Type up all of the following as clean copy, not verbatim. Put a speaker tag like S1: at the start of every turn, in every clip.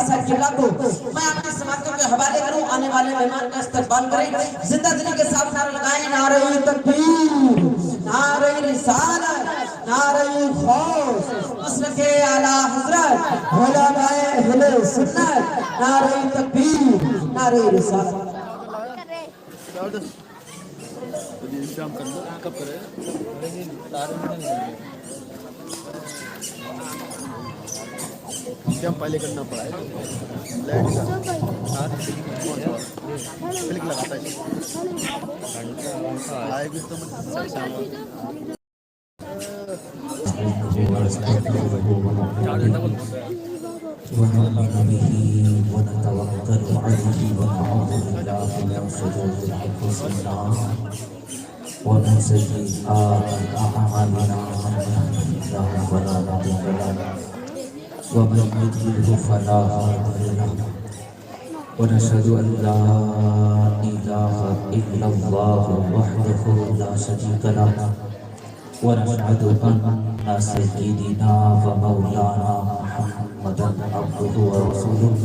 S1: قبلہ کو میں آپ کی سماعتوں کے حوالے کروں، آنے والے مہمان کا استقبال کریں، زندہ دلی کے ساتھ نعرہ لگائیں، نعرہ تکبیر، نعرہ رسالت، نعرہ خوف، مسلک اعلیٰ حضرت علماء اہل سنت، نعرہ تکبیر، نعرہ رسالت۔
S2: کیا پہلے کرنا پڑا ہے کلک لگاتا ہے
S3: ونؤمن به ونتوكل عليه ونعوذ بالله من شرور انفسنا ومن سيئات اعمالنا من يهده الله فلا مضل له ومن يضلل فلا هادي له ونشهد ان لا اله الا الله وحده لا شريك له ونشهد ان سيدنا ومولانا محمدا عبده ورسوله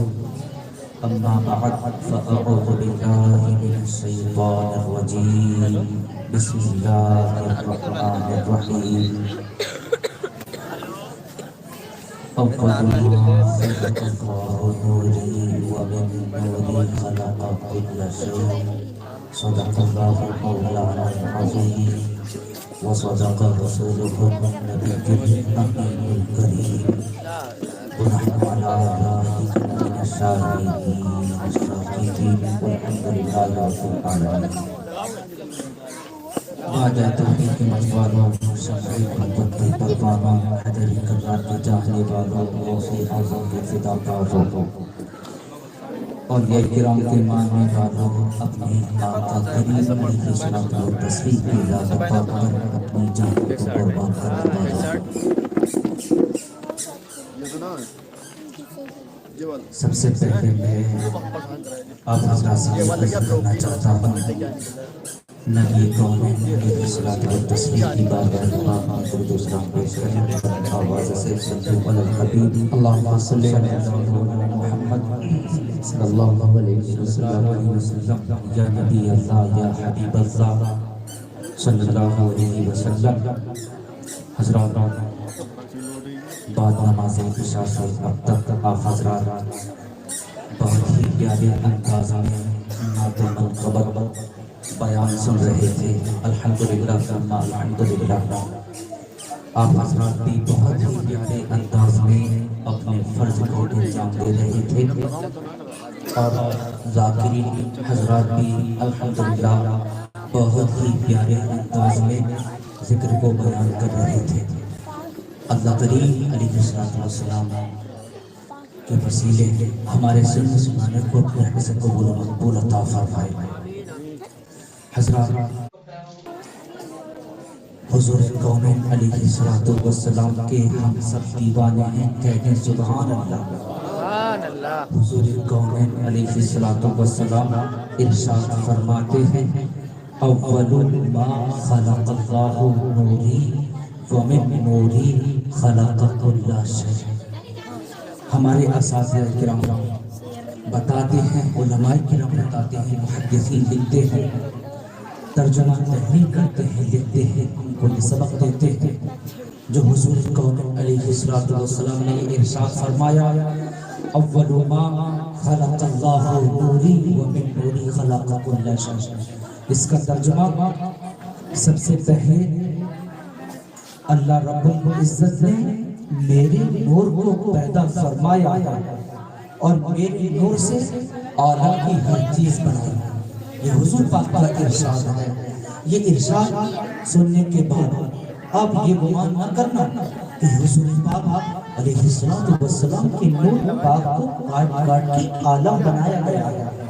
S3: اما بعد فاعوذ بالله من الشيطان الرجيم بسم الله الرحمن الرحيم أول ما خلق الله نوري ومن نوري خلق كل شيء صدق الله مولانا العظيم وصدق رسوله النبي الأمين الكريم ونحن على ذلك من الشاهدين الشاكرين والحمد لله رب العالمين بعد تحقیق مجوالوں شفعی محبت پروانوں حیدری کرار کے جاہلی والوں غوثی اعظم کے فداکاروں اور یہ کرام کے ماننے والوں اپنی آقا کریم علیہ صلوۃ و تسلیم کی ذات پاک پر اپنی جان کو قربان کرنے والوں سب سے پہلے میں آپ حضرات سے عرض کرنا چاہتا ہوں نبی کونین علیہ الصلوۃ والتسلیم کی بارگاہ میں درود و سلام پیش کریں آواز سے صلو علی الحبیب اللہم صلی علی محمد صلی اللہ علیہ وسلم یا نبی اللہ یا حبیب اللہ صلی اللہ علیہ وسلم۔ حضرات بعد نماز عشاء سے اب تک آپ حضرات بہت ہی پیارے انداز میں نعت و منقبت بیان سن رہے تھے، الحمدللہ ثم الحمدللہ۔ آپ حضرات بھی بہت ہی پیارے انداز میں اپنے فرض کو انجام دے رہے تھے اور ذاکرین حضرات بھی الحمدللہ بہت ہی پیارے انداز میں ذکر کو بیان کر رہے تھے۔ اللہ کریم علیہ السلام کے وسیلے ہمارے سن سنانے کو اپنے حق سے قبول و مقبول عطا فرمائے۔ حضرات حضور کونین علیہ السلام کے ہم سب دیوانے ہیں، کہتے سبحان اللہ۔ حضور کونین علیہ السلام ارشاد فرماتے ہیں اول ما خلق اللہ نوری ومن نوری خلق کل شیء۔ ہمارے اساتذہ کرام بتاتے ہیں، علماء کرام بتاتے ہیں، محدثین لکھتے ہیں، ترجمہ تحریر کرتے ہیں، لکھتے ہیں، ان کو سبق دیتے ہیں، جو حضور کونین علیہ السلام نے ارشاد فرمایا اول ما خلق اللہ نوری ومن نوری خلق کل شیء۔ اس کا ترجمہ سب سے پہلے اللہ رب العزت نے میرے نور کو پیدا فرمایا اور میرے نور سے عالم کی ہر چیز بنائی۔ یہ حضور پاک کا ارشاد ہے۔ یہ ارشاد سننے کے بعد اب یہ گمان نہ کرنا کہ حضور پاک علیہ السلام کے نور پاک کو کاٹ کاٹ کے عالم بنایا گیا ہے۔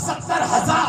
S3: 70,000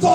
S3: 2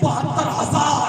S3: 72,000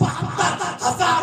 S3: 72,000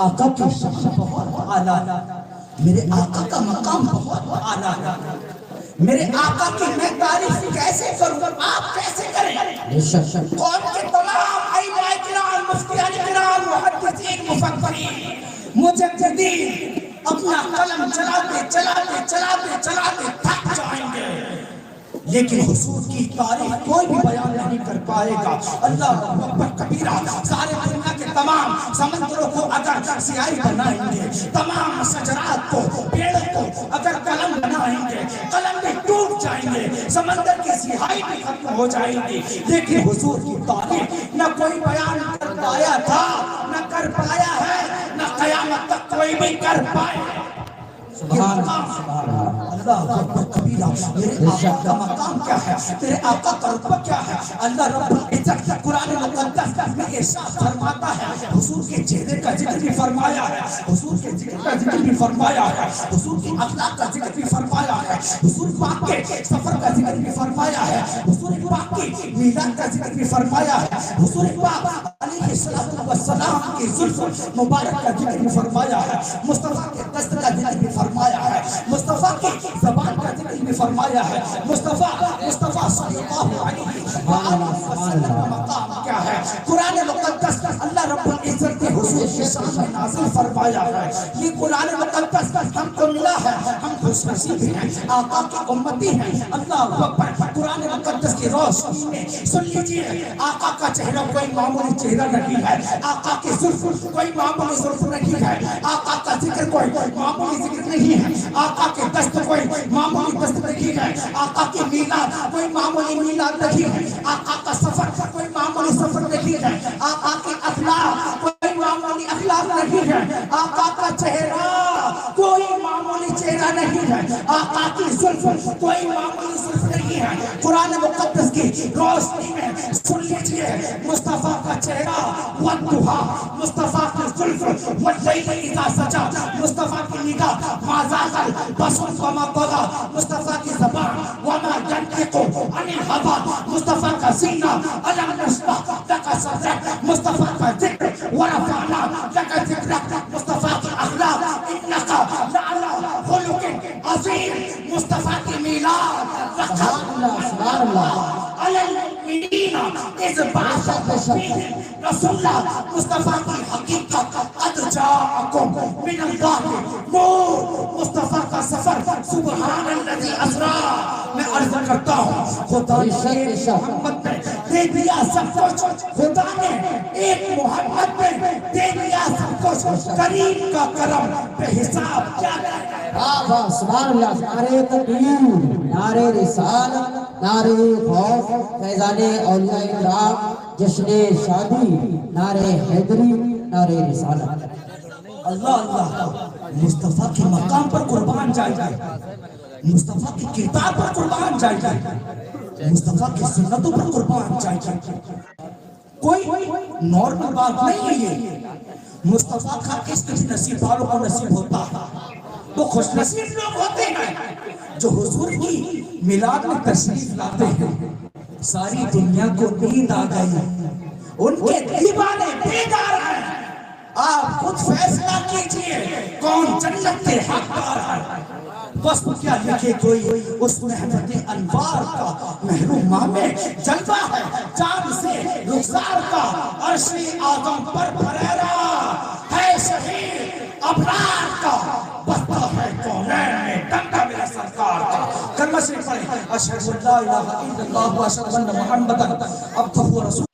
S1: آقا کی شان بہت اعلیٰ ہے، میرے آقا کا مقام بہت اعلیٰ ہے، میرے آقا کی میں تعریف کیسے کروں، آپ کیسے کریں؟ قوم کے تمام علماء کرام، مفتیان کرام، محدثین، مفکرین، مجددین اپنا قلم چلاتے تھک جائیں گے، لیکن حضور کی تعریف کوئی بھی بیان نہیں کر پائے گا۔ اللہ اکبر کبیرہ، سارے دنیا کے تمام سمندروں کو اگر سیاہی بنائیں گے، تمام شجرات کو، پیڑوں کو اگر قلم بنائیں گے، قلم میں ٹوٹ جائیں گے، سمندر کی سیاہی بھی ختم ہو جائے گی، لیکن حضور کی تعریف نہ کوئی بیان کر پایا تھا، نہ کر پایا ہے، نہ قیامت تک کوئی بھی کر پائے۔ اللہ اکبر کبیرہ، میرے آقا کا مقام کیا ہے، تیرے آقا کا رتبہ کیا ہے؟ اللہ رب العزت قرآن مقدس میں ارشاد فرماتا ہے، حضور کے چہرے کا ذکر بھی فرمایا ہے، حضور کے ذکر کا ذکر بھی فرمایا ہے، حضور کی اخلاق کا ذکر بھی فرمایا ہے، حضور پاک کے سفر کا ذکر بھی فرمایا ہے، حضور پاک کی میلاد کا ذکر بھی فرمایا ہے، حضور پاک علیہ السلام کی زلف مبارک کا ذکر بھی فرمایا ہے، مصطفیٰ کے دست کا ذکر بھی فرمایا ہے، مصطفیٰ کی زبان کا ذکر بھی فرمایا ہے، مصطفیٰ صلی اللہ علیہ وسلم کا مقام کیا ہے؟ قرآن مقدس اللہ رب العزت نے حضور کے شان میں نازل فرمایا ہے، یہ قرآن مقدس ہم کو ملا ہے، ہم خوش نصیب ہیں، آقا کی امتی ہیں۔ اللہ اکبر، قرآن مقدس کی روشنی میں سن لیجئے، آقا کا چہرہ کوئی معمولی چہرہ نہیں ہے، آقا کی زلف کوئی معمولی زلف نہیں ہے، آقا کا ذکر کوئی معمولی ذکر نہیں ہے، آقا کے دست کوئی معمولی دست نہیں ہے، آقا کی میلاد کوئی معمولی میلاد نہیں ہے، آقا کا سفر کوئی معمولی سفر نہیں ہے، آقا کی اخلاق کوئی معمولی اخلاق نہیں ہے، آقا کا چہرہ کوئی معمولی چہرہ نہیں ہے، آقا کی زلف کوئی معمولی زلف نہیں ہے۔ قرآن مقدس کی روشنی میں سن لیجئے، مصطفیٰ کا چہرہ والضحیٰ، مصطفیٰ کی زلف واللیل اذا سجا، مصطفیٰ کی نگاہ ما زاغ البصر وما طغى، مصطفیٰ کی زبان وما ينطق عن الهوى، مصطفیٰ کا سینہ الم نشرح لك صدرك، مصطفیٰ کا ذکر ورفعنا لك ذکرك، مصطفیٰ کی اخلاق انك لعلى خلق عظیم، مصطفیٰ کی میلاد سبحان اللہ علی المؤمنین اذ بعث فیہم رسولا، مصطفیٰ کی حقیقت قد جاءکم من اللہ نور، مصطفیٰ کا سفر سبحان الذی اسرا، میں عرض کرتا ہوں خدا نے محمد میں دے دیا سب کچھ، خدا نے ایک محمد میں دے دیا سب کچھ، کریم کا کرم بے حساب کیا ہے۔
S3: سبحان اللہ، نعرہ تکبیر، نعرہ رسالت، نعرہ خوف، فیضان اولیاء کرام، جشن شادی، نعرہ حیدری، نعرہ رسالت۔
S1: اللہ اللہ، مصطفیٰ کے مقام پر قربان جائیے، مصطفیٰ کی کتاب پر قربان جائیے، مصطفیٰ کی سنتوں پر قربان جائیے۔ کوئی نارمل بات نہیں ہے یہ، مصطفیٰ کا عشق نصیب والوں کو نصیب ہوتا ہے، وہ خوش نصیب لوگ ہوتے ہیں جو حضور کی میلاد میں تشریف لاتے ہیں۔ ساری دنیا کو نیند آ گئی، ان کے دیوانے بیدار ہیں، آپ خود فیصلہ کیجئے کون جنت کے حقدار ہے۔ بس کیا لکھے کوئی اس محبت انوار کا محروم ماہ میں جلوہ ہے، چاند سے رخسار کا عرش اعظم پر پھریرا ہے، شہید ابرار کا بستہ ہے کونین میں ڈنڈا میرا سرکار کا۔ کلمہ شریف پڑھیں، اشہد ان لا الہ الا اللہ و اشہد ان محمدًا عبدہ و رسولہ۔